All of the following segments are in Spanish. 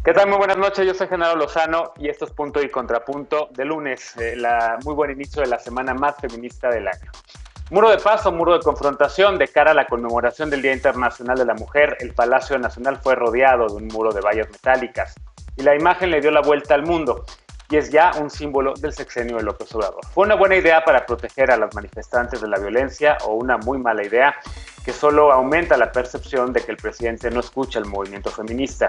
¿Qué tal? Muy buenas noches, yo soy Genaro Lozano y esto es Punto y Contrapunto de lunes, muy buen inicio de la semana más feminista del año. Muro de paz o muro de confrontación de cara a la conmemoración del Día Internacional de la Mujer, el Palacio Nacional fue rodeado de un muro de vallas metálicas y la imagen le dio la vuelta al mundo y es ya un símbolo del sexenio de López Obrador. ¿Fue una buena idea para proteger a las manifestantes de la violencia o una muy mala idea que solo aumenta la percepción de que el presidente no escucha el movimiento feminista?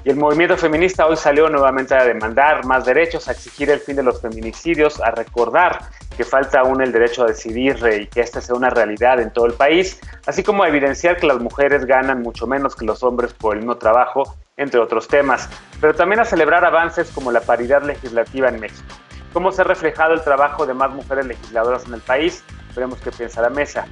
Y el movimiento feminista hoy salió nuevamente a demandar más derechos, a exigir el fin de los feminicidios, a recordar que falta aún el derecho a decidir y que esta sea una realidad en todo el país, así como a evidenciar que las mujeres ganan mucho menos que los hombres por el mismo trabajo, entre otros temas, pero también a celebrar avances como la paridad legislativa en México. ¿Cómo se ha reflejado el trabajo de más mujeres legisladoras en el país? Veremos qué piensa la mesa.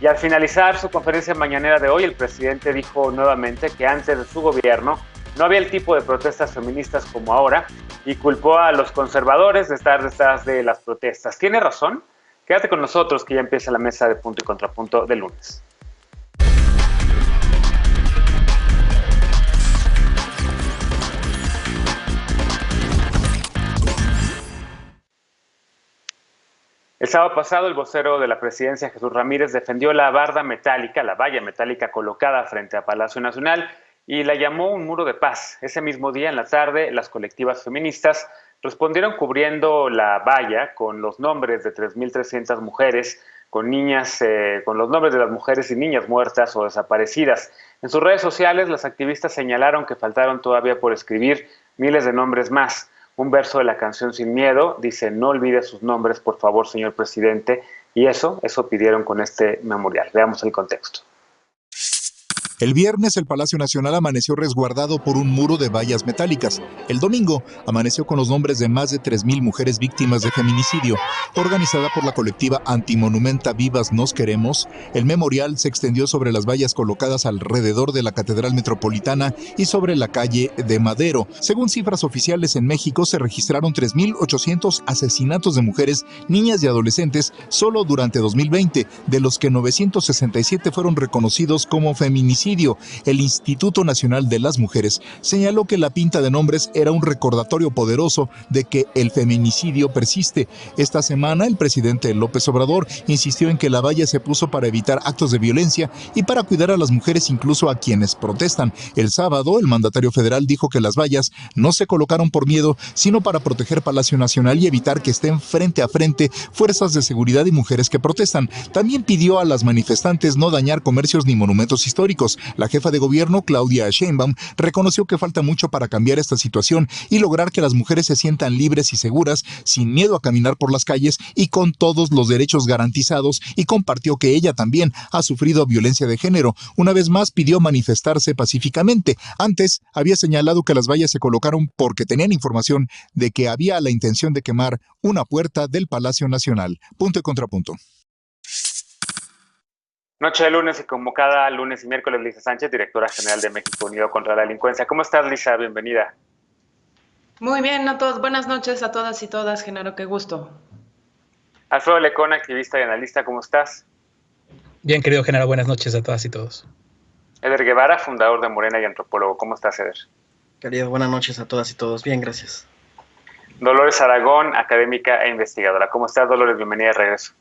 Y al finalizar su conferencia mañanera de hoy, el presidente dijo nuevamente que antes de su gobierno no había el tipo de protestas feministas como ahora y culpó a los conservadores de estar detrás de las protestas. ¿Tiene razón? Quédate con nosotros que ya empieza la mesa de Punto y Contrapunto de lunes. El sábado pasado, el vocero de la presidencia, Jesús Ramírez, defendió la barda metálica, la valla metálica colocada frente a Palacio Nacional, y la llamó un muro de paz. Ese mismo día, en la tarde, las colectivas feministas respondieron cubriendo la valla con los nombres de 3.300 mujeres, con los nombres de las mujeres y niñas muertas o desaparecidas. En sus redes sociales, las activistas señalaron que faltaron todavía por escribir miles de nombres más. Un verso de la canción Sin Miedo dice: no olvide sus nombres, por favor, señor presidente. Y eso pidieron con este memorial. Veamos el contexto. El viernes el Palacio Nacional amaneció resguardado por un muro de vallas metálicas. El domingo amaneció con los nombres de más de 3.000 mujeres víctimas de feminicidio. Organizada por la colectiva Antimonumenta Vivas Nos Queremos, el memorial se extendió sobre las vallas colocadas alrededor de la Catedral Metropolitana y sobre la calle de Madero. Según cifras oficiales, en México se registraron 3.800 asesinatos de mujeres, niñas y adolescentes solo durante 2020, de los que 967 fueron reconocidos como feminicidios. El Instituto Nacional de las Mujeres señaló que la pinta de nombres era un recordatorio poderoso de que el feminicidio persiste. Esta semana el presidente López Obrador insistió en que la valla se puso para evitar actos de violencia y para cuidar a las mujeres, incluso a quienes protestan. El sábado el mandatario federal dijo que las vallas no se colocaron por miedo, sino para proteger Palacio Nacional y evitar que estén frente a frente fuerzas de seguridad y mujeres que protestan. También pidió a las manifestantes no dañar comercios ni monumentos históricos. La jefa de gobierno, Claudia Sheinbaum, reconoció que falta mucho para cambiar esta situación y lograr que las mujeres se sientan libres y seguras, sin miedo a caminar por las calles y con todos los derechos garantizados, y compartió que ella también ha sufrido violencia de género. Una vez más pidió manifestarse pacíficamente. Antes había señalado que las vallas se colocaron porque tenían información de que había la intención de quemar una puerta del Palacio Nacional. Punto y contrapunto. Noche de lunes y como cada lunes y miércoles, Lisa Sánchez, directora general de México Unido contra la Delincuencia. ¿Cómo estás, Lisa? Bienvenida. Muy bien a todos. Buenas noches a todas y todas, Genaro, qué gusto. Alfredo Lecón, activista y analista, ¿cómo estás? Bien, querido Genaro, buenas noches a todas y todos. Eder Guevara, fundador de Morena y antropólogo. ¿Cómo estás, Eder? Querido, buenas noches a todas y todos. Bien, gracias. Dolores Aragón, académica e investigadora. ¿Cómo estás, Dolores? Bienvenida de regreso.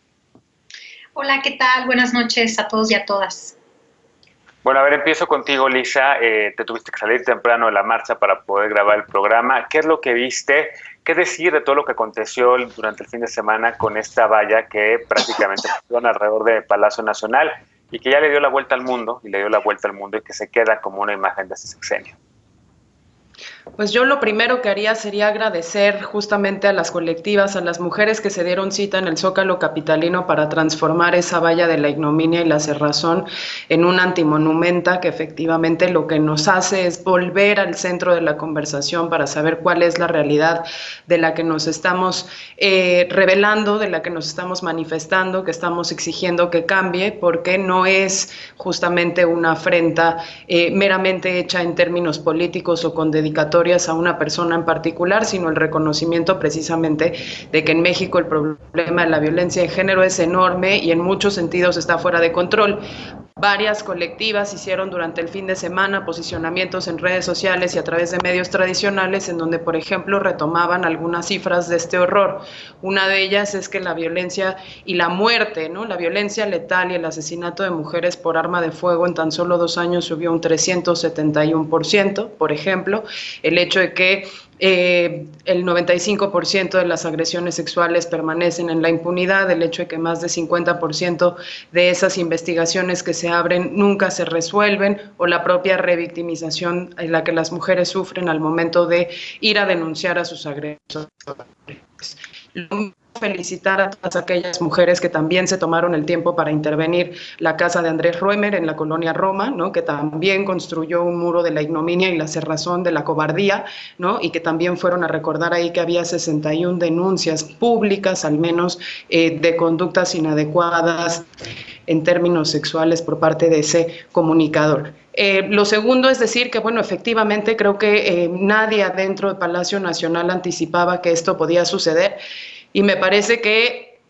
Hola, ¿qué tal? Buenas noches a todos y a todas. Bueno, a ver, empiezo contigo, Lisa. Te tuviste que salir temprano de la marcha para poder grabar el programa. ¿Qué es lo que viste? ¿Qué decir de todo lo que aconteció durante el fin de semana con esta valla que prácticamente pusieron alrededor de Palacio Nacional y que ya le dio la vuelta al mundo, y que se queda como una imagen de este sexenio? Pues yo lo primero que haría sería agradecer justamente a las colectivas, a las mujeres que se dieron cita en el Zócalo capitalino para transformar esa valla de la ignominia y la cerrazón en un antimonumenta que efectivamente lo que nos hace es volver al centro de la conversación para saber cuál es la realidad de la que nos estamos revelando, de la que nos estamos manifestando, que estamos exigiendo que cambie, porque no es justamente una afrenta meramente hecha en términos políticos o con dedicatorias a una persona en particular, sino el reconocimiento precisamente de que en México el problema de la violencia de género es enorme y en muchos sentidos está fuera de control. Varias colectivas hicieron durante el fin de semana posicionamientos en redes sociales y a través de medios tradicionales en donde, por ejemplo, retomaban algunas cifras de este horror. Una de ellas es que la violencia y la muerte, ¿no? La violencia letal y el asesinato de mujeres por arma de fuego en tan solo 2 años subió un 371%, por ejemplo. El hecho de que el 95% de las agresiones sexuales permanecen en la impunidad, el hecho de que más de 50% de esas investigaciones que se abren nunca se resuelven, o la propia revictimización en la que las mujeres sufren al momento de ir a denunciar a sus agresores. Felicitar a todas aquellas mujeres que también se tomaron el tiempo para intervenir la casa de Andrés Roemer en la colonia Roma, ¿no? Que también construyó un muro de la ignominia y la cerrazón de la cobardía, ¿no? Y que también fueron a recordar ahí que había 61 denuncias públicas, al menos, de conductas inadecuadas en términos sexuales por parte de ese comunicador. Lo segundo es decir que, bueno, efectivamente creo que nadie adentro del Palacio Nacional anticipaba que esto podía suceder. Y me parece que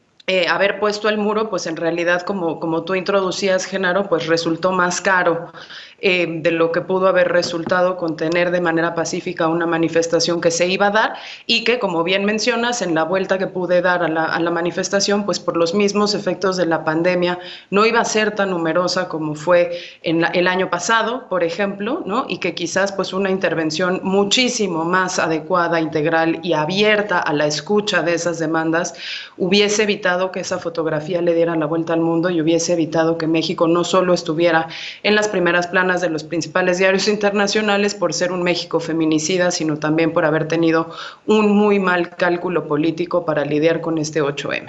haber puesto el muro, pues en realidad, como tú introducías, Genaro, pues resultó más caro de lo que pudo haber resultado contener de manera pacífica una manifestación que se iba a dar y que, como bien mencionas, en la vuelta que pude dar a la manifestación, pues por los mismos efectos de la pandemia, no iba a ser tan numerosa como fue el año pasado, por ejemplo, ¿no? Y que quizás pues una intervención muchísimo más adecuada, integral y abierta a la escucha de esas demandas hubiese evitado que esa fotografía le diera la vuelta al mundo y hubiese evitado que México no solo estuviera en las primeras planas de los principales diarios internacionales por ser un México feminicida, sino también por haber tenido un muy mal cálculo político para lidiar con este 8M.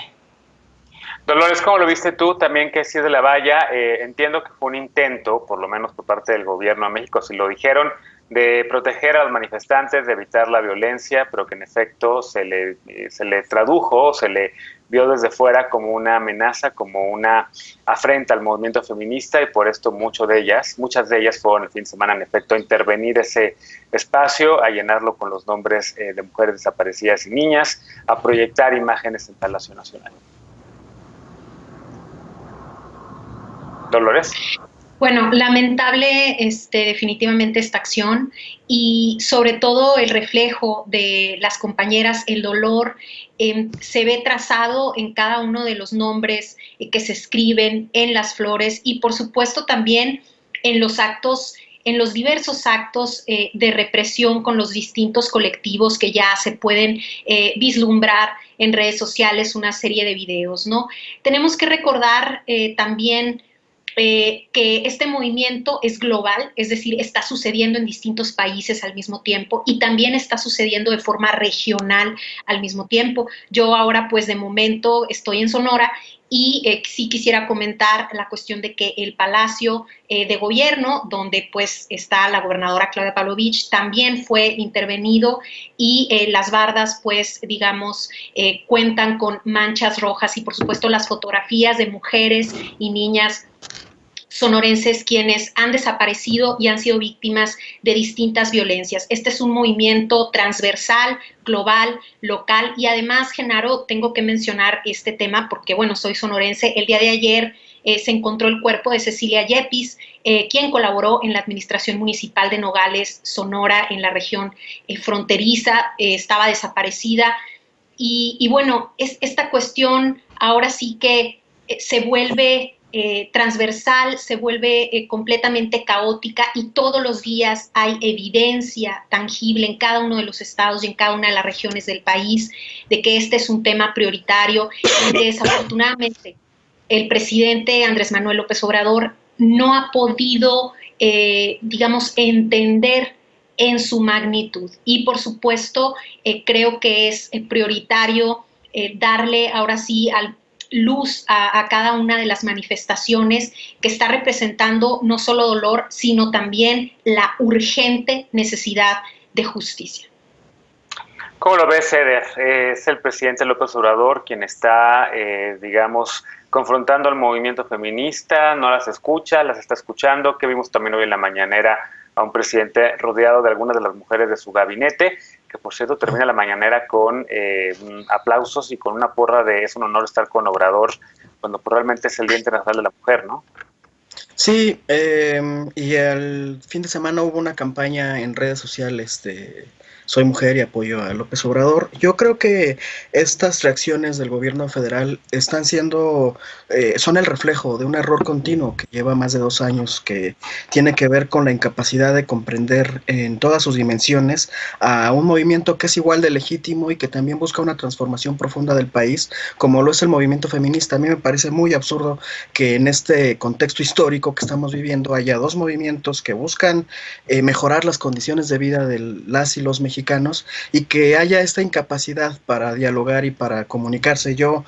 Dolores, ¿cómo lo viste tú? También que sí es de la valla. Entiendo que fue un intento, por lo menos por parte del gobierno de México, si lo dijeron, de proteger a los manifestantes, de evitar la violencia, pero que en efecto se le tradujo, se le vio desde fuera como una amenaza, como una afrenta al movimiento feminista, y por esto muchas de ellas fueron el fin de semana en efecto a intervenir ese espacio, a llenarlo con los nombres de mujeres desaparecidas y niñas, a proyectar imágenes en Palacio Nacional. Dolores. Bueno, lamentable definitivamente esta acción y sobre todo el reflejo de las compañeras, el dolor se ve trazado en cada uno de los nombres que se escriben en las flores y por supuesto también en los actos, en los diversos actos de represión con los distintos colectivos que ya se pueden vislumbrar en redes sociales, una serie de videos, ¿no? Tenemos que recordar también que este movimiento es global, es decir, está sucediendo en distintos países al mismo tiempo y también está sucediendo de forma regional al mismo tiempo. Yo ahora, pues de momento, estoy en Sonora y sí quisiera comentar la cuestión de que el Palacio de Gobierno, donde pues está la gobernadora Claudia Pavlovich, también fue intervenido y las bardas pues digamos cuentan con manchas rojas y por supuesto las fotografías de mujeres y niñas sonorenses quienes han desaparecido y han sido víctimas de distintas violencias. Este es un movimiento transversal, global, local y además, Genaro, tengo que mencionar este tema porque, bueno, soy sonorense. El día de ayer se encontró el cuerpo de Cecilia Yepis, quien colaboró en la administración municipal de Nogales, Sonora, en la región fronteriza, estaba desaparecida y bueno, esta cuestión ahora sí que se vuelve transversal, se vuelve completamente caótica y todos los días hay evidencia tangible en cada uno de los estados y en cada una de las regiones del país de que este es un tema prioritario y que desafortunadamente el presidente Andrés Manuel López Obrador no ha podido, digamos, entender en su magnitud. Y por supuesto, creo que es prioritario darle ahora sí luz a cada una de las manifestaciones que está representando no solo dolor, sino también la urgente necesidad de justicia. ¿Cómo lo ves, Eder? Es el presidente López Obrador quien está, digamos, confrontando al movimiento feminista, no las escucha, las está escuchando, que vimos también hoy en la mañanera a un presidente rodeado de algunas de las mujeres de su gabinete, que por cierto termina la mañanera con aplausos y con una porra de es un honor estar con Obrador, cuando realmente es el Día Internacional de la Mujer, ¿no? Sí, y el fin de semana hubo una campaña en redes sociales de Soy Mujer y apoyo a López Obrador. Yo creo que estas reacciones del gobierno federal están siendo, son el reflejo de un error continuo que lleva más de 2 años, que tiene que ver con la incapacidad de comprender en todas sus dimensiones a un movimiento que es igual de legítimo y que también busca una transformación profunda del país, como lo es el movimiento feminista. A mí me parece muy absurdo que en este contexto histórico que estamos viviendo haya dos movimientos que buscan mejorar las condiciones de vida de las y los mexicanos, y que haya esta incapacidad para dialogar y para comunicarse. Yo,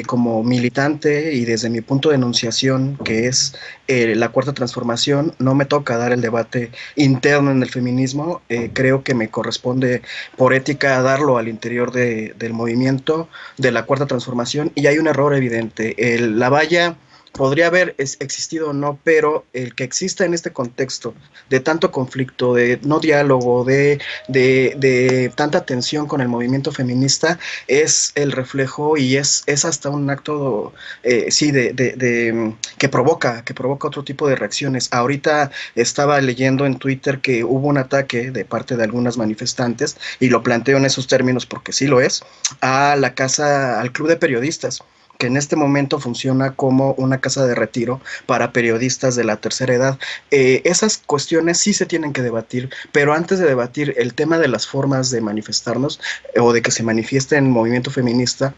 como militante y desde mi punto de enunciación, que es la Cuarta Transformación, no me toca dar el debate interno en el feminismo. Creo que me corresponde por ética darlo al interior del movimiento de la Cuarta Transformación, y hay un error evidente. La valla podría haber existido o no, pero el que exista en este contexto de tanto conflicto, de no diálogo, de tanta tensión con el movimiento feminista, es el reflejo y es hasta un acto, sí, que provoca otro tipo de reacciones. Ahorita estaba leyendo en Twitter que hubo un ataque de parte de algunas manifestantes, y lo planteo en esos términos porque sí lo es, a la casa, al Club de Periodistas, que en este momento funciona como una casa de retiro para periodistas de la tercera edad. Esas cuestiones sí se tienen que debatir, pero antes de debatir el tema de las formas de manifestarnos o de que se manifieste en el movimiento feminista,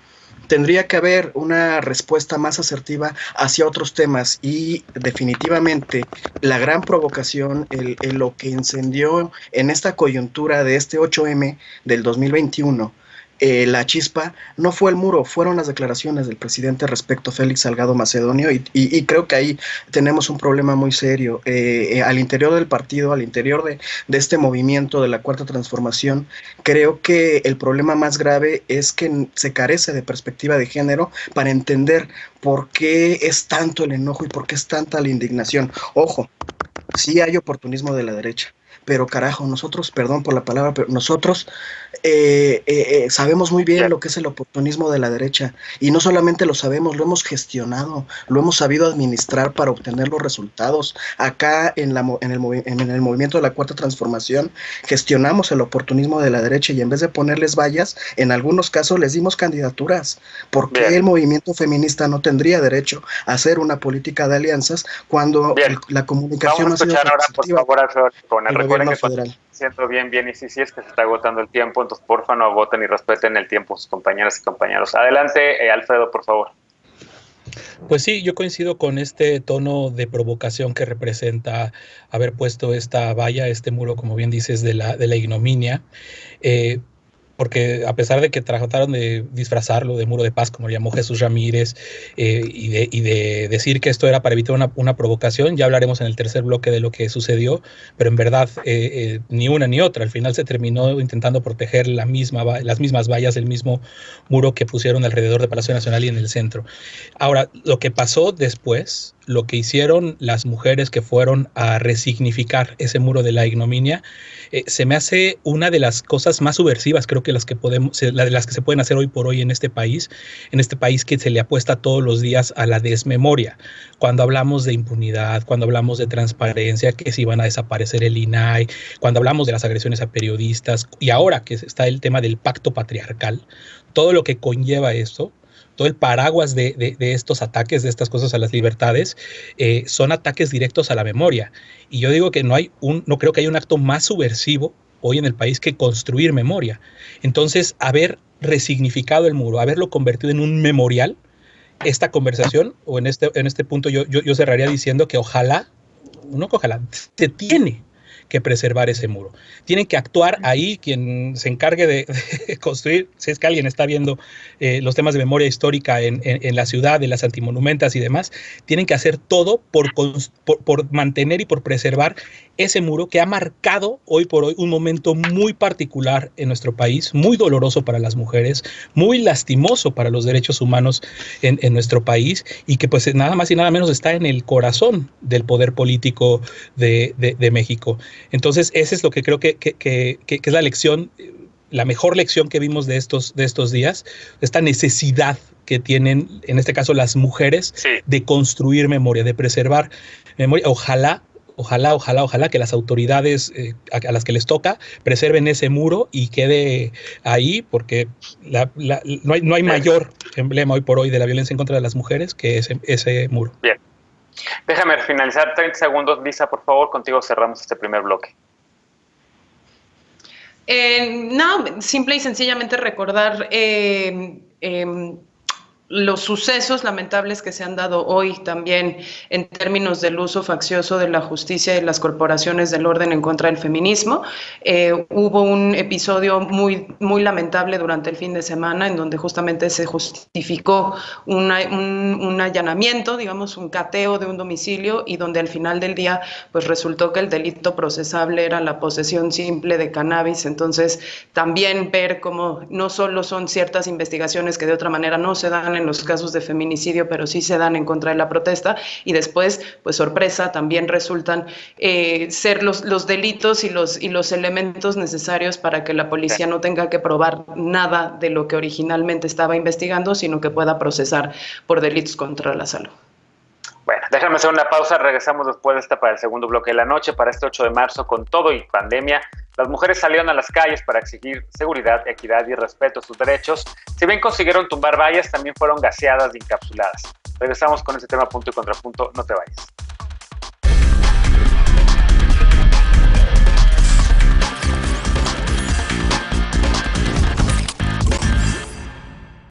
tendría que haber una respuesta más asertiva hacia otros temas, y definitivamente la gran provocación, lo que encendió en esta coyuntura de este 8M del 2021, la chispa, no fue el muro, fueron las declaraciones del presidente respecto a Félix Salgado Macedonio, y creo que ahí tenemos un problema muy serio. Al interior del partido, al interior de este movimiento de la Cuarta Transformación, creo que el problema más grave es que se carece de perspectiva de género para entender por qué es tanto el enojo y por qué es tanta la indignación. Ojo, sí hay oportunismo de la derecha, pero carajo, nosotros, perdón por la palabra, pero nosotros sabemos muy bien lo que es el oportunismo de la derecha, y no solamente lo sabemos, lo hemos gestionado, lo hemos sabido administrar para obtener los resultados. Acá en el movimiento de la Cuarta Transformación gestionamos el oportunismo de la derecha, y en vez de ponerles vallas, en algunos casos les dimos candidaturas. ¿Por qué el movimiento feminista no tendría derecho a hacer una política de alianzas cuando la comunicación Vamos a escuchar ahora, por favor, Alfredo Licona. Recuerden que federal. Siento bien, y sí, es que se está agotando el tiempo, entonces porfa no agoten y respeten el tiempo sus compañeras y compañeros. Adelante, Alfredo, por favor. Pues sí, yo coincido con este tono de provocación que representa haber puesto esta valla, este muro, como bien dices, de la ignominia. Porque a pesar de que trataron de disfrazarlo de muro de paz, como lo llamó Jesús Ramírez, y de decir que esto era para evitar una provocación, ya hablaremos en el tercer bloque de lo que sucedió, pero en verdad ni una ni otra. Al final se terminó intentando proteger las mismas vallas, el mismo muro que pusieron alrededor de Palacio Nacional y en el centro. Ahora, lo que pasó después, lo que hicieron las mujeres que fueron a resignificar ese muro de la ignominia, se me hace una de las cosas más subversivas, creo que de las que se pueden hacer hoy por hoy en este país que se le apuesta todos los días a la desmemoria. Cuando hablamos de impunidad, cuando hablamos de transparencia, que si van a desaparecer el INAI, cuando hablamos de las agresiones a periodistas, y ahora que está el tema del pacto patriarcal, todo lo que conlleva esto, todo el paraguas de estos ataques, de estas cosas a las libertades, son ataques directos a la memoria. Y yo digo que no creo que haya un acto más subversivo hoy en el país que construir memoria. Entonces, haber resignificado el muro, haberlo convertido en un memorial, esta conversación, o en este punto yo cerraría diciendo que se tiene que preservar ese muro. Tienen que actuar ahí quien se encargue de construir, si es que alguien está viendo los temas de memoria histórica en la ciudad, de las antimonumentas y demás, tienen que hacer todo por mantener y por preservar ese muro que ha marcado hoy por hoy un momento muy particular en nuestro país, muy doloroso para las mujeres, muy lastimoso para los derechos humanos en nuestro país, y que pues nada más y nada menos está en el corazón del poder político de México. Entonces, ese es lo que creo que es la lección, la mejor lección que vimos de estos días, esta necesidad que tienen, en este caso las mujeres, de construir memoria, de preservar memoria. Ojalá que las autoridades a las que les toca preserven ese muro y quede ahí, porque no hay mayor emblema hoy por hoy de la violencia en contra de las mujeres que ese muro. Bien. Déjame finalizar 30 segundos. Lisa, por favor, contigo cerramos este primer bloque. No, simple y sencillamente recordar los sucesos lamentables que se han dado hoy también en términos del uso faccioso de la justicia y las corporaciones del orden en contra del feminismo. Hubo un episodio muy, muy lamentable durante el fin de semana en donde justamente se justificó un allanamiento, digamos, un cateo de un domicilio, y donde al final del día pues resultó que el delito procesable era la posesión simple de cannabis. Entonces también ver cómo no solo son ciertas investigaciones que de otra manera no se dan en los casos de feminicidio, pero sí se dan en contra de la protesta, y después, pues sorpresa, también resultan ser los delitos y los elementos necesarios para que la policía no tenga que probar nada de lo que originalmente estaba investigando, sino que pueda procesar por delitos contra la salud. Bueno, déjame hacer una pausa, regresamos después de esta para el segundo bloque de la noche. Para este 8 de marzo, con todo y pandemia, las mujeres salieron a las calles para exigir seguridad, equidad y respeto a sus derechos. Si bien consiguieron tumbar vallas, también fueron gaseadas y encapsuladas. Regresamos con este tema punto y contrapunto, no te vayas.